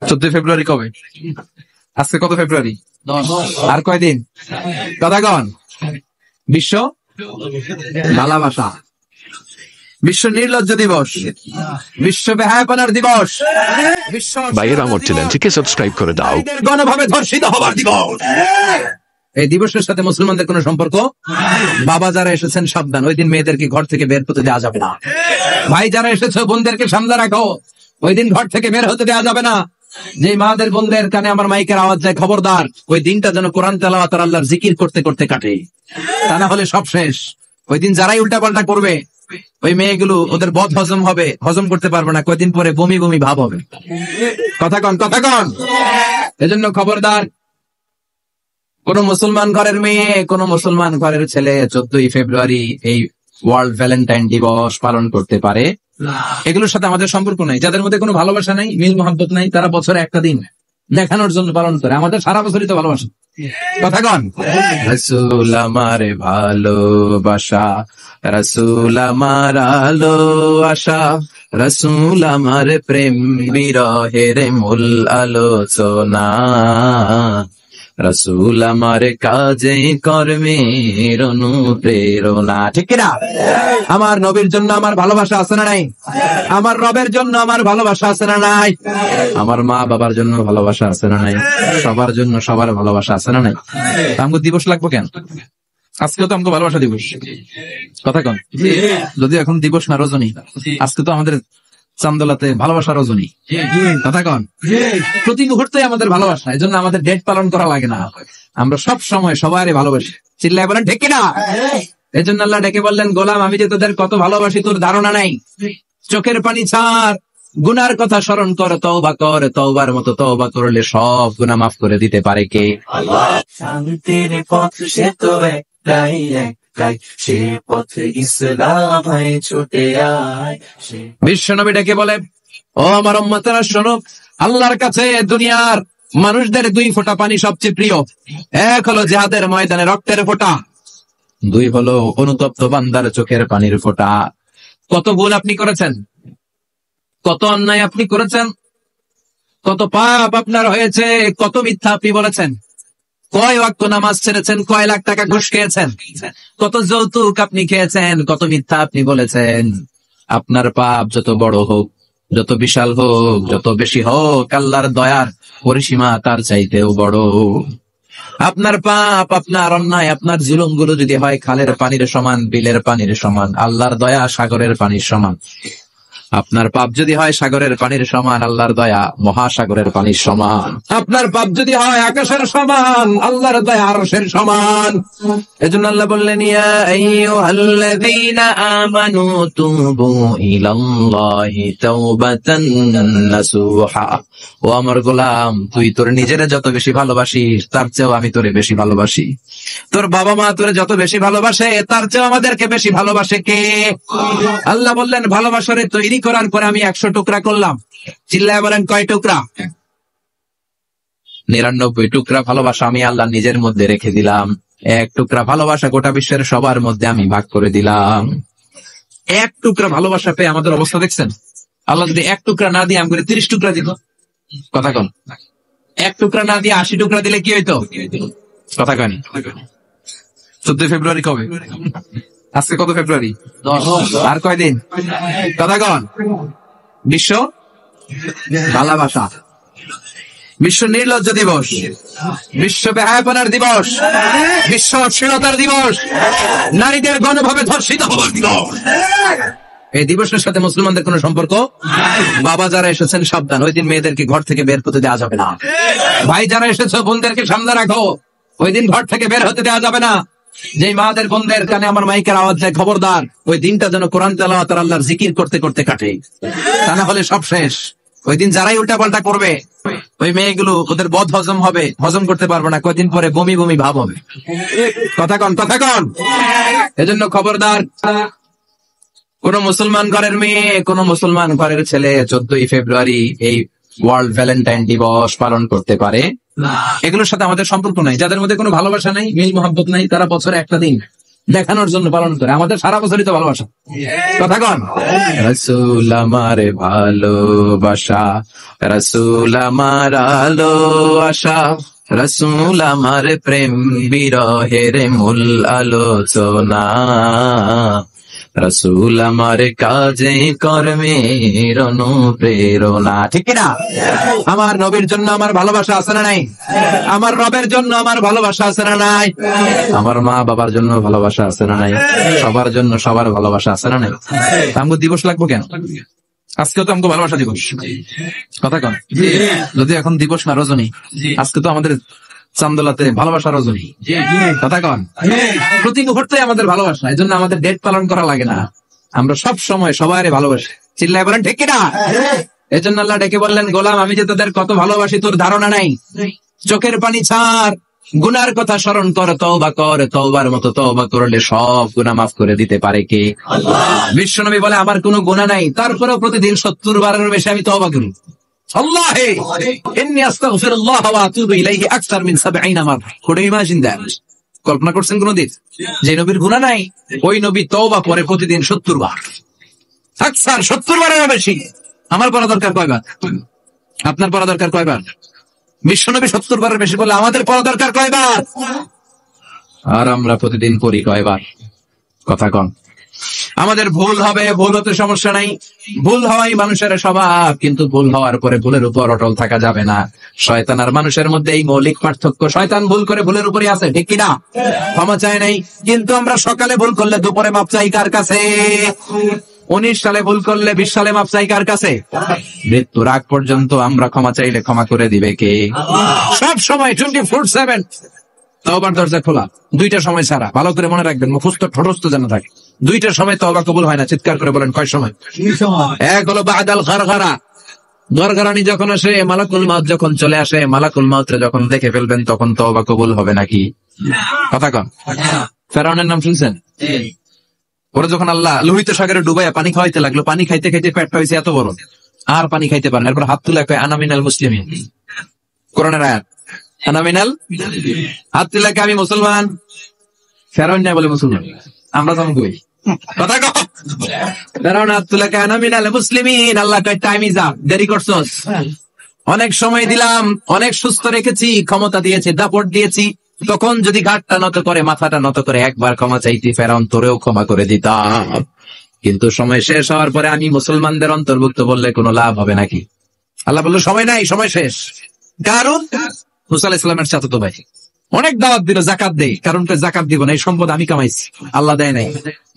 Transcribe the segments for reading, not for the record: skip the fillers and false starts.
14 ফেব্রুয়ারি কবে? আজকে কত ফেব্রুয়ারি? আর কয়দিন? কথাগণ, বিশ্ব ভালোবাসা, বিশ্ব নির্লজ্জ দিবস, বিশ্ব বেহায়াপনার দিবস, বিশ্ব ভাইয়ের আমার চ্যানেলটিকে সাবস্ক্রাইব করে দাও। গণভাবে ধর্ষিত হবার দিবস। এই দিবসের সাথে মুসলমানদের কোন সম্পর্ক? বাবা যারা এসেছেন সাবধান, ওই দিন মেয়েদেরকে ঘর থেকে বের হতে দেওয়া যাবে না। ভাই যারা এসেছে বোনদেরকে সামনে রাখো, ওই দিন ঘর থেকে বের হতে দেওয়া যাবে না। যে মাদের বোনদের কানে আমার মাইকের আওয়াজ যায়, খবরদার, ওই দিনটা যেন কোরআন তেলাওয়াত আর আল্লাহর জিকির করতে করতে কাটে, তা না হলে সব শেষ। ওই দিন যারাই উল্টা পাল্টা করবে, ওই মেয়েগুলো ওদের বদ হজম হবে, হজম করতে পারবে না, কয়দিন পরে বমি বমি ভাব হবে। কথা কন। এজন্য খবরদার, কোন মুসলমান ঘরের মেয়ে, কোন মুসলমান ঘরের ছেলে 14 ফেব্রুয়ারি এই ওয়ার্ল্ড ভ্যালেন্টাইন দিবস পালন করতে পারে এগুলোর সাথে আমাদের সম্পর্ক নাই। যাদের মধ্যে কোনো ভালোবাসা নাই, মিল মোহাম্মত নাই, তারা বছরে একটা দিন দেখানোর জন্য পালন করে। আমাদের সারা বছরই তো ভালোবাসা। কথা কন। রাসূল আমার ভালোবাসা, রাসূল আমার আলো আশা, রাসূল আমার প্রেম বিরহের মূল আলোচনা, রাসূল আমার কাজে কর্মের অনুপ্রেরণা। ঠিক কিনা? আমার নবীর জন্য আমার ভালোবাসা আছে না নাই? আমার রবের জন্য আমার ভালোবাসা আছে না নাই? আমার মা বাবার জন্য ভালোবাসা আছে না নাই? সবার জন্য সবার ভালোবাসা আছে না নাই? আমাকে দিবস লাগবো কেন? আজকেও তো আমাকে ভালোবাসা দিবস। কথা কন। যদি এখন দিবস না, রজনী। আজকে তো আমাদের চান্দোলাতে ভালোবাসা রজনী। কথা কন। প্রতি মুহূর্তে আমাদের ভালোবাসা, এই জন্য আমাদের ডেট পালন করা লাগে না। আমরা সব সময় সবারই ভালোবাসি। চিল্লায় বলেন ঠিক কিনা? এই জন্য আল্লাহ ডেকে বললেন, গোলাম আমি যে তোদের কত ভালোবাসি তোর ধারণা নাই। চোখের পানি ছাড়, গুনার কথা স্মরণ কর, তওবা কর, তওবার মতো তওবা করলে সব গুনাহ মাফ করে দিতে পারে কে? আল্লাহ। শান্তির পথ সে তো একটাই, সে পথে ইসলাম হয়, ছুটে আয়। বিশ্বনবী ডেকে বলে, ও আমার উম্মতেরা শোনো, আল্লাহর কাছে দুনিয়ার মানুষদের 2 ফোঁটা পানি সবচেয়ে প্রিয়। এক হলো জিহাদের ময়দানে রক্তের ফোঁটা, 2 হলো অনুতপ্ত বান্দার চোখের পানির ফোঁটা। কত ভুল আপনি করেছেন, কত অন্যায় আপনি করেছেন, কত পাপ আপনার হয়েছে, কত মিথ্যা আপনি বলেছেন, কয় ওয়াক্ত নামাজ ছেড়েছেন, কয় লাখ টাকা ঘুষ খেয়েছেন, কত যৌতুক আপনি খেয়েছেন, কত মিথ্যা আপনি বলেছেন। আপনার পাপ যত বড় হোক, যত বিশাল হোক, যত বেশি হোক, আল্লাহর দয়ার পরিসীমা তার চাইতেও বড়। আপনার পাপ, আপনার অন্যায়, আপনার জুলুমগুলো যদি হয় খালের পানির সমান, বিলের পানির সমান, আল্লাহর দয়া সাগরের পানির সমান। আপনার পাপ যদি হয় সাগরের পানির সমান, আল্লাহর দয়া মহাসাগরের পানির সমান। আপনার পাপ যদি হয় আকাশের সমান, আল্লাহর দয়া আরশের সমান। এজন্য আল্লাহ বললেন, ইয়া আইয়ুহাল্লাযীনা আমানু তুবু ইলাল্লাহি তাওবাতান নাসুহা। ও আমার গোলাম, তুই তোর নিজের যত বেশি ভালোবাসিস, তার চেয়েও আমি তোরে বেশি ভালোবাসি। তোর বাবা মা তোরে যত বেশি ভালোবাসে, তার চেয়েও আমাদেরকে বেশি ভালোবাসে কে? আল্লাহ বললেন, ভালোবাসারে তৈরি করার পরে আমি 100 টুকরা করলাম। চিল্লায় বলেন কয় টুকরা? 99 টুকরা ভালোবাসা আমি আল্লাহ নিজের মধ্যে রেখে দিলাম। 1 টুকরা ভালোবাসা গোটা বিশ্বের সবার মধ্যে আমি ভাগ করে দিলাম। 1 টুকরা ভালোবাসা পেয়ে আমাদের অবস্থা দেখছেন? আল্লাহ যদি 1 টুকরা না দিয়ে আমাকে 30 টুকরা দিত, কথা কন। 1 টুকরা না দিয়ে 80 টুকরা দিলে কি হইতো? কথা কন। 14 ফেব্রুয়ারি কবে? আজকে কত ফেব্রুয়ারি? আর কয়দিন? কথা কন। বিশ্ব ভালোবাসা, বিশ্ব নির্লজ্জ দিবস, বিশ্ব বেহায়াপনার দিবস, বিশ্ব অশ্লীলতার দিবস, নারীদের গণভাবে ধর্ষিত হবার দিবস। এই দিবসের সাথে মুসলমানদের কোন সম্পর্ক? বাবা যারা এসেছেন সাবধান, ওই দিন মেয়েদেরকে ঘর থেকে বের হতে দেওয়া যাবে না। ভাই যারা এসেছে বোনদেরকে সামনে রাখো, ওই দিন ঘর থেকে বের হতে দেওয়া যাবে না। যে মাদের বোনদের কানে আমার মাইকের আওয়াজ যায়, খবরদার, ওই দিনটা যেন কোরআন তেলাওয়াত আর আল্লাহর জিকির করতে করতে কাটে, তা না হলে সব শেষ। ওই দিন যারাই উল্টা পাল্টা করবে, ওই মেয়েগুলো ওদের বদ হজম হবে, হজম করতে পারবে না, কয়দিন পরে বমি বমি ভাব হবে। কথা কন। এজন্য খবরদার, কোন মুসলমান ঘরের মেয়ে, কোন মুসলমান ঘরের ছেলে 14 ফেব্রুয়ারি এই ওয়ার্ল্ড ভ্যালেন্টাইন দিবস পালন করতে পারে এগুলোর সাথে আমাদের সম্পর্ক নাই। যাদের মধ্যে কোনো ভালোবাসা নাই, মিল মোহাম্মত নাই, তারা বছরে একটা দিন দেখানোর জন্য পালন করে। আমাদের সারা বছরই তো ভালোবাসা, কথা কন। রাসূল আমার ভালোবাসা, রাসূল আমার আলো আশা, রাসূল আমার প্রেম বিরহের মূল আলোচনা, রাসূল আমার কাজে কর্মের অনুপ্রেরণা। ঠিক না? আমার নবীর জন্য আমার ভালোবাসা আছে না নাই? আমার রবের জন্য আমার ভালোবাসা আছে না নাই? আমার মা বাবার জন্য ভালোবাসা আছে না নাই? সবার জন্য সবার ভালোবাসা আছে না নাই? আমগো দিবস লাগবো কেন? আজকে তো আমাকে ভালোবাসা দিবস, কথা কন। যদি এখন দিবস না রজনী, আজকে তো আমাদের চান্দোলাতে ভালোবাসা রজনী, কথা কন। প্রতি মুহূর্তে আমাদের ভালোবাসা, এই জন্য আমাদের ডেট পালন করা লাগে না। আমরা সব সময় সবাই ভালোবাসি, চিল্লায় বলেন ঠিক কিনা? এই জন্য আল্লাহ ডেকে বললেন, গোলাম আমি যে তোদের কত ভালোবাসি তোর ধারণা নাই। চোখের পানি ছাড়, গুনার কথা স্মরণ কর, তওবা কর, তওবার মতো তওবা করলে সব গুনাহ মাফ করে দিতে পারে কে? বিশ্বনবী বলে আমার কোনো গুনাহ নাই, তারপরেও প্রতিদিন 70 বারের বেশি আমি তওবা করি। আল্লাহে ইন্নী আস্তাগফিরুল্লাহ ওয়া আতুবু ইলাইহি আকসার মিন 70 মাররা। কোন ইমাজিন দেন, কল্পনা করছেন কোনদিন যে নবীর গুনাহ নাই, ওই নবী তওবা করে প্রতিদিন 70 বার, আকসার 70 বারের বেশি। আমার পড়া দরকার কয়বার? আপনার পড়া দরকার কয়বার? বিশ্বনবী 70 বারের বেশি বলে আমাদের পড়া দরকার কয়বার? আর আমরা প্রতিদিন পড়ি কয়বার? কথা কন। আমাদের ভুল হবে, ভুল হতে সমস্যা নাই, ভুল হওয়াই মানুষের স্বভাব, কিন্তু ভুল হওয়ার পরে ভুলের উপর অটল থাকা যাবে না। শয়তান আর মানুষের মধ্যে এই মৌলিক পার্থক্য, শয়তান ভুল করে ভুলের উপরে আছে, ঠিক কিনা? ক্ষমা চায় নাই, কিন্তু আমরা সকালে ভুল করলে দুপুরে মাপ চাই কার কাছে? 19 সালে ভুল করলে 20 সালে মাপ চাই কার কাছে? মৃত্যুর আগ পর্যন্ত আমরা ক্ষমা চাইলে ক্ষমা করে দিবে কে? সব সময় 24/7 তওবার দরজা খোলা, দুইটা সময় ছাড়া। ভালো করে মনে রাখবেন, মুখস্থ ঠোঁটস্থ যেন থাকে। দুইটা সময় তওবা কবুল হয় না, চিৎকার করে বলেন কয় সময়? এক হলো বাদাল গারগারা, গরগরানি যখন আসে, মালাকুল মাউত যখন চলে আসে, মালাকুল মাউতরে যখন দেখে ফেলবেন তখন তওবা কবুল হবে নাকি? কথা কন। ফেরাউনের নাম শুনছেন? ওরা যখন আল্লাহ লোহিত সাগরে ডুবাইয়া পানি খাওয়াইতে লাগলো, পানি খাইতে খাইতে পেটটা হয়েছে এত বড়, আর পানি খাইতে পারেন। এরপর হাত তুলে কয় আনা মিনাল মুসলিমিন, কোরআনের আয়াত, আনা মিনাল, হাত তুলে কয় আমি মুসলমান। ফেরাউন না বলে মুসলমান, আমরা যেমন কই, কথা কও। ফেরাউন হাত তুলে কয় আনা মিনাল মুসলিমিন। আল্লাহ কয় টাইম ইজ আপ, দেরি করছস, অনেক সময় দিলাম, অনেক সুস্থ রেখেছি, ক্ষমতা দিয়েছি, দাপট দিয়েছি, তখন যদি ঘাটটা নত করে, মাথাটা নত করে একবার ক্ষমা চাইতি, ফেরাউন তোরেও ক্ষমা করে দিতাম। কিন্তু সময় শেষ হওয়ার পরে আমি মুসলমানদের অন্তর্ভুক্ত বললে কোনো লাভ হবে নাকি? আল্লাহ বললো সময় নাই, সময় শেষ। কারণ মুসা আলাইহিস সালামের চাচাতো ভাই অনেক দাওয়াত দিল, জাকাত দে, কারণ জাকাত দিব না, এই সম্পদ আমি কামাইছি, আল্লাহ দেয় নাই।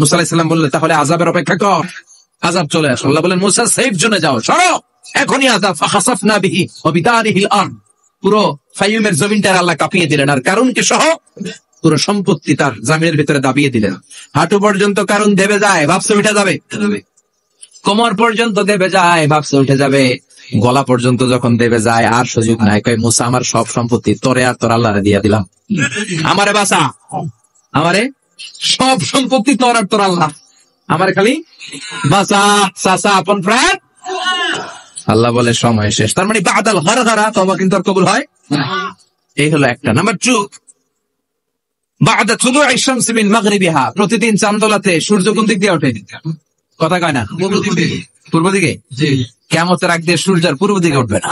মুসা আলাইহিস সালাম বললে তাহলে আযাবের অপেক্ষা কর, আযাব চলে আসে। আল্লাহ বলেন মুসা সেফ জোনে যাও, সরো, এখনই আযাব। ফাখাসাফনা বিহি ওয়া বিদারিহিল আরদ, পুরো ফাইমের জমিনটা আল্লাহ কাঁপিয়ে দিলেন, আর কারুনকে সহ পুরো সম্পত্তি তার জামিনের ভিতরে দাবিয়ে দিলেন। হাঁটু পর্যন্ত কারণ দেবে যায়, ভাবছে উঠে যাবে, কোমর পর্যন্ত দেবে যায়, ভাবছে উঠে যাবে, গলা পর্যন্ত যখন দেবে যায় আর সুযোগ নাই। কয় মুসা আমার সব সম্পত্তি তোরে আর তোর আল্লাহরে দিয়ে দিলাম, আমারে বাঁচা, আমারে সব সম্পত্তি তোর আর তোর আল্লাহ, আমার খালি বাঁচা, চাচা আপন প্রাণ। আল্লাহ বলে সময় শেষ। তার মানে বাদাল গারগারা, তওবা কিন্তু আর কবুল হয়। এই হলো একটা। নাম্বার 2, বাদা তুলুই শামসি মিন মাগরিবিহা, প্রতিদিন চাঁদোলাতে সূর্য কোন দিক দিয়ে ওঠে? কথা কয় না, পূর্ব দিকে। কিয়ামতের আগ দিয়ে সূর্য আর পূর্ব দিকে উঠবে না,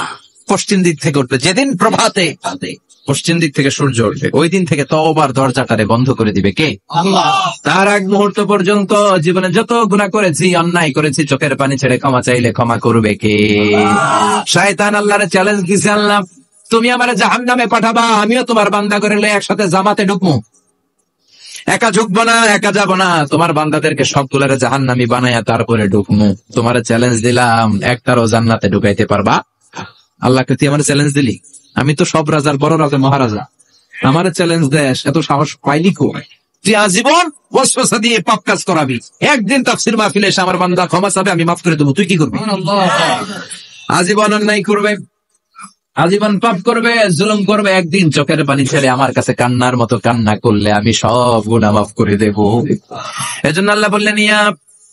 পশ্চিম দিক থেকে উঠবে। যেদিন প্রভাতে পশ্চিম দিক থেকে সূর্য উঠবে, ওই দিন থেকে তওবার দরজাটারে বন্ধ করে দিবে কে? আল্লাহ। তার আগ মুহূর্ত পর্যন্ত জীবনে যত গুনাহ করেছি, অন্যায় করেছি, চোখের পানি ছেড়ে ক্ষমা চাইলে ক্ষমা করবে কে? শয়তান আল্লাহরে চ্যালেঞ্জ দিছে, আল্লাহ তুমি আমারে জাহান্নামে পাঠাবা, আমিও তোমার বান্দা করে লয়ে একসাথে জামাতে ঢুকবো, একা ঢুকবো না, একা যাবো না, তোমার বান্দাদেরকে সবগুলারে জাহান্নামী বানায়া তারপরে ঢুকবো। তোমার চ্যালেঞ্জ দিলাম, একটারও জান্নাতে ঢুকাইতে পারবা? আল্লাহকে তুই আমার চ্যালেঞ্জ দিলি, আমি তো সব রাজার বড় রাজা, মহারাজা, আমার চ্যালেঞ্জ দেশ, এত সাহস পাইলি কই? তুই আজীবন ওয়াসওয়াসা দিয়ে পাপ কাজ করাবি, একদিন তাফসীর মাহফিলে এসে আমার বান্দা ক্ষমা চাবে, আমি মাফ করে দেবো, তুই কি করবি? আজীবন অন্যায় করবে, আজীবন পাপ করবে, জুলুম করবে, একদিন চোখের পানি ছেড়ে আমার কাছে কান্নার মতো কান্না করলে আমি সব গুনাহ মাফ করে দেব। এজন্য আল্লাহ বললেন ইয়া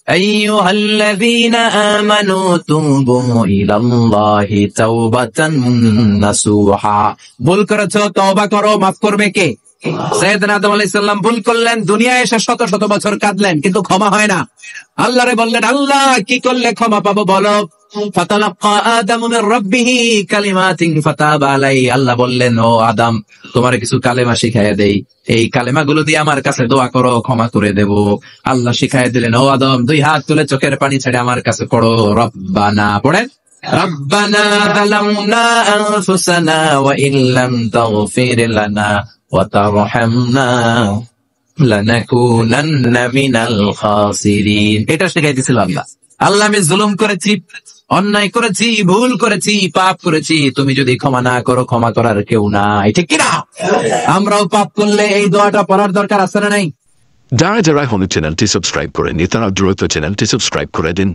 আইয়ুহাল্লাযীনা আমানু তুবু ইলাল্লাহি তাওবাতান নাসুহা, ভুল করেছো তওবা করো, মাফ করবে কে? সাইয়েদনা আদম আলাইহিস সালাম ভুল করলেন, দুনিয়ায় এসে শত শত বছর কাঁদলেন, কিন্তু ক্ষমা হয় না। আল্লাহরে বললেন, আল্লাহ কি করলে ক্ষমা পাবো বলো। ফাতালাক্কা আদামু মির রাব্বিহি কালিমাতিন ফাতাবা আলাইহি। আল্লাহ বললেন, ও আদম, তোমার কিছু কালেমা শিখাইয়া দেই, এই কালেমাগুলো দিয়ে আমার কাছে দোয়া করো, ক্ষমা করে দেব। আল্লাহ শিখাইয়া দিলেন, ও আদম, 2 হাত তুলে চোখের পানি ছেড়ে আমার কাছে পড়ো, রব্বানা পড়েন। ربنا ظلمنا أنفسنا وإن لم تغفر لنا وترحمنا لنكونن من الخاسرين। এটা শিখাইতেছিল আল্লাহ। আল্লাহ, আমি জুলুম করেছি, অন্যায় করেছি, ভুল করেছি, পাপ করেছি, তুমি যদি ক্ষমা না করো, ক্ষমা করার কেউ নাই, ঠিক কিনা? আমরাও পাপ করলে এই দোয়াটা পড়ার দরকার আছে না নাই? যারা যারা এখনো চ্যানেলটি সাবস্ক্রাইব করেনি তারা দ্রুত চ্যানেলটি সাবস্ক্রাইব করে দিন।